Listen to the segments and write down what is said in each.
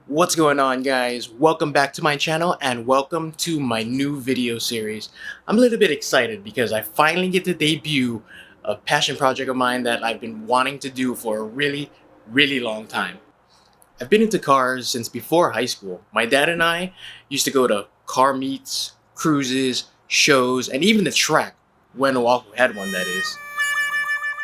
What's going on, guys? Welcome back to my channel and welcome to my new video series. I'm a little bit excited because I finally get to debut a passion project of mine that I've been wanting to do for a really long time. I've been into cars since before high school. My dad and I used to go to car meets, cruises, shows, and even the track, when Oahu had one, that is.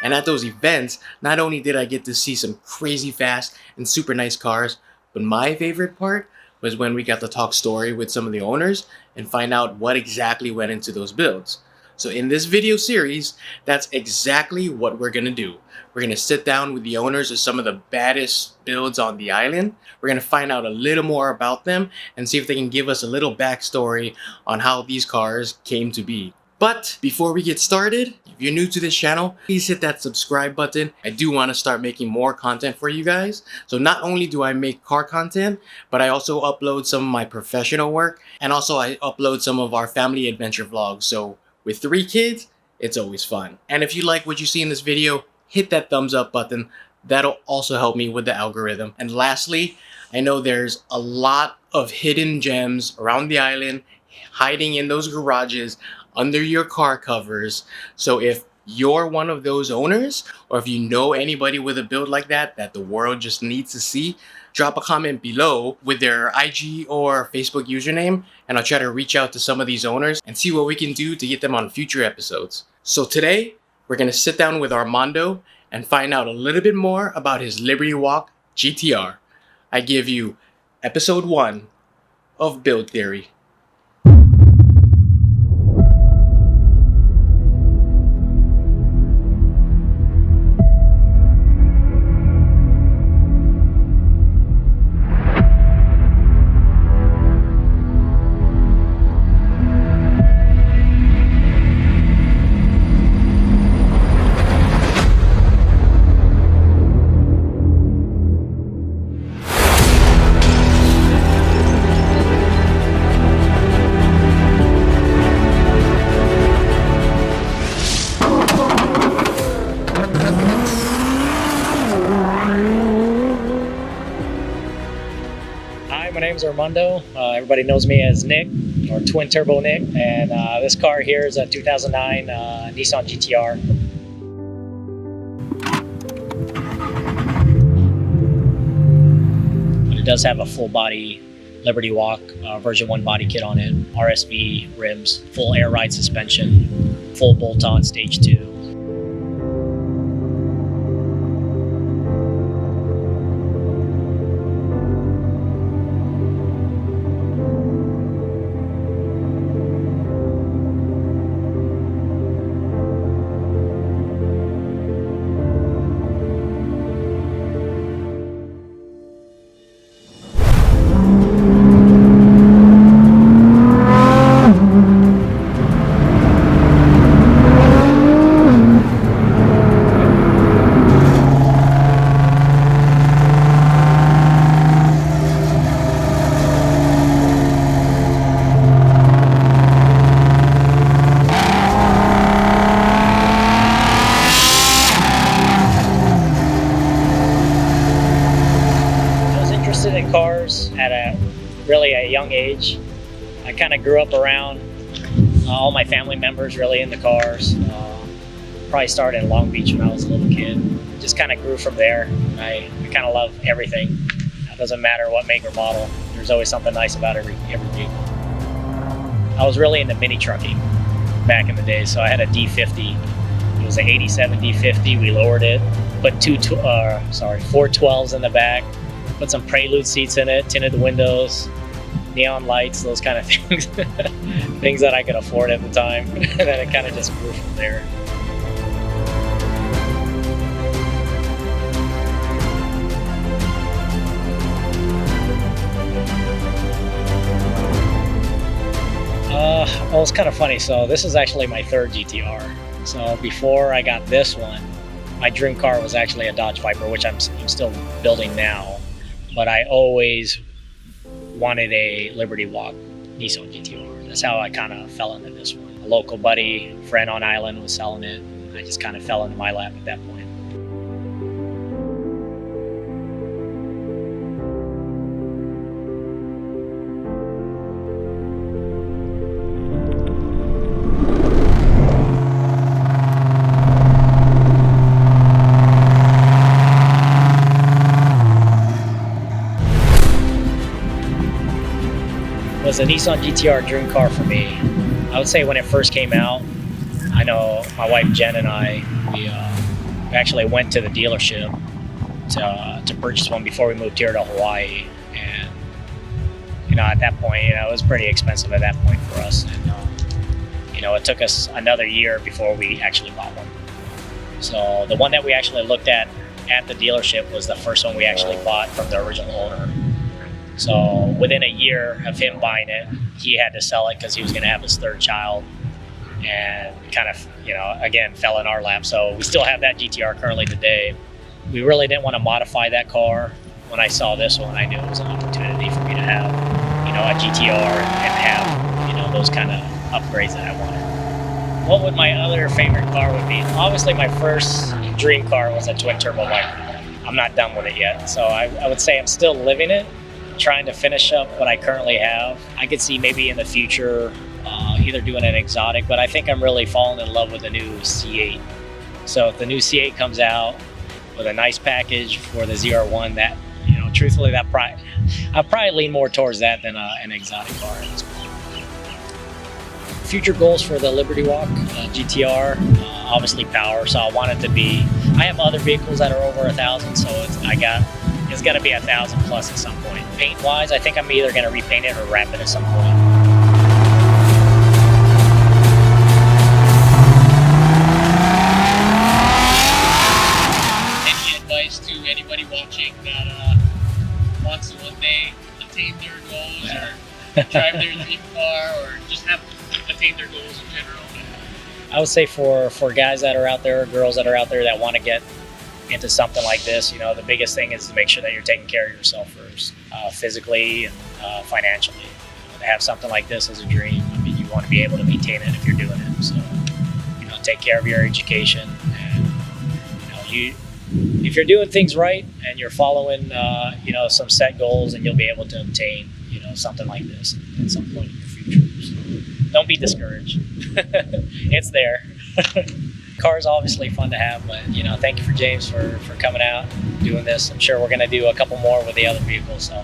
And at those events, not only did I get to see some crazy fast and super nice cars, but my favorite part was when we got to talk story with some of the owners and find out what exactly went into those builds. So in this video series, that's exactly what we're gonna do. We're gonna sit down with the owners of some of the baddest builds on the island. We're gonna find out a little more about them and see if they can give us a little backstory on how these cars came to be. But before we get started, if you're new to this channel, please hit that subscribe button. I do want to start making more content for you guys. So not only do I make car content, but I also upload some of my professional work, and also I upload some of our family adventure vlogs. So with 3 kids, it's always fun. And if you like what you see in this video, hit that thumbs up button. That'll also help me with the algorithm. And lastly, I know there's a lot of hidden gems around the island, hiding in those garages, under your car covers. So if you're one of those owners, or if you know anybody with a build like that the world just needs to see, drop a comment below with their IG or Facebook username, and I'll try to reach out to some of these owners and see what we can do to get them on future episodes. So today, we're gonna sit down with Armando and find out a little bit more about his Liberty Walk GTR. I give you episode 1 of Build Theory. My name's Armando. Everybody knows me as Nick, or Twin Turbo Nick, and this car here is a 2009 Nissan GTR. But it does have a full body Liberty Walk version 1 body kit on it, RSV rims, full air ride suspension, full bolt-on stage 2. Cars at a young age. I kind of grew up around all my family members really into cars. Probably started in Long Beach when I was a little kid. Just kind of grew from there. I kind of love everything. It doesn't matter what make or model. There's always something nice about every vehicle. I was really into mini trucking back in the day, so I had a D50. It was an 87 D50. We lowered it, put 412s in the back. Put some Prelude seats in it, tinted the windows, neon lights, those kind of things. Things that I could afford at the time. And then it kind of just grew from there. Well, it's kind of funny. So this is actually my 3rd GTR. So before I got this one, my dream car was actually a Dodge Viper, which I'm still building now. But I always wanted a Liberty Walk Nissan GTR. That's how I kind of fell into this one. A local buddy, friend on island was selling it. I just kind of fell into my lap at that point. a Nissan GTR dream car for me. I would say when it first came out, I know my wife Jen and I, we actually went to the dealership to purchase one before we moved here to Hawaii. And, at that point, it was pretty expensive at that point for us. And, it took us another year before we actually bought one. So the one that we actually looked at the dealership was the first one we actually bought from the original owner. So within a year of him buying it, he had to sell it because he was going to have his third child, and kind of, again, fell in our lap. So we still have that GTR currently today. We really didn't want to modify that car. When I saw this one, I knew it was an opportunity for me to have, a GTR and have, those kind of upgrades that I wanted. What would my other favorite car would be? Obviously, my first dream car was a twin turbo Viper. I'm not done with it yet, so I would say I'm still living it, trying to finish up what I currently have. I could see maybe in the future either doing an exotic, but I think I'm really falling in love with the new C8. So if the new C8 comes out with a nice package for the ZR1, that, truthfully, I'll probably lean more towards that than an exotic car at this point. Future goals for the Liberty Walk GTR, obviously power. So I want it to be. I have other vehicles that are over 1,000, so it's gonna be 1,000 plus at some point. Paint wise, I think I'm either gonna repaint it or wrap it at some point. Any advice to anybody watching that wants to one day attain their goals or drive their dream car or just attain their goals in general? I would say for guys that are out there, girls that are out there that want to get into something like this, the biggest thing is to make sure that you're taking care of yourself first, physically and financially. To have something like this as a dream, you want to be able to maintain it if you're doing it. So, take care of your education, and if you're doing things right and you're following, some set goals, and you'll be able to obtain, something like this at some point in your future. So don't be discouraged. It's there. Car is obviously fun to have, but thank you for James for coming out, doing this. I'm sure we're going to do a couple more with the other vehicles. So.